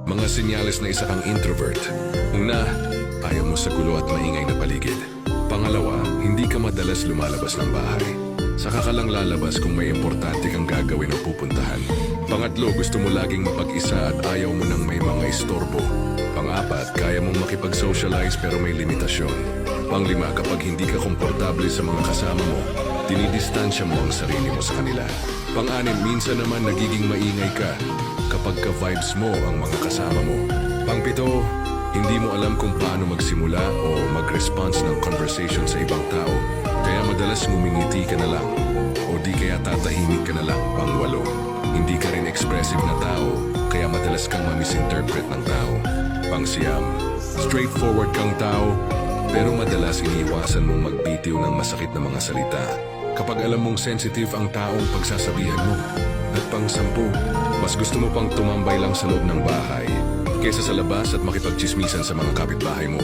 Mga senyales na isa kang introvert. Una, ayaw mo sa gulo at maingay na paligid. Pangalawa, hindi ka madalas lumalabas ng bahay. Saka ka lang lalabas kung may importante kang gagawin o pupuntahan. Pangatlo, gusto mo laging mapag-isa at ayaw mo nang may mga istorbo. Pang-apat, kaya mong makipag-socialize pero may limitasyon. Panglima, kapag hindi ka komportable sa mga kasama mo, dinidistansya mo ang sarili mo sa kanila. Pang-anim, minsan naman nagiging maingay ka kapag ka-vibes mo ang mga kasama mo. Pang-pito, hindi mo alam kung paano magsimula o mag-response ng conversation sa ibang tao. Kaya madalas ngumingiti ka na lang o di kaya tatahimik ka na lang. Pang-walo, hindi ka rin expressive na tao kaya madalas kang ma-misinterpret ng tao. Pang-siyam, straightforward kang tao pero madalas iniiwasan mong magbitiw ng masakit na mga salita kapag alam mong sensitive ang taong pagsasabihan mo. At pang-sampu, mas gusto mo pang tumambay lang sa loob ng bahay kaysa sa labas at makipagtsismisan sa mga kapitbahay mo.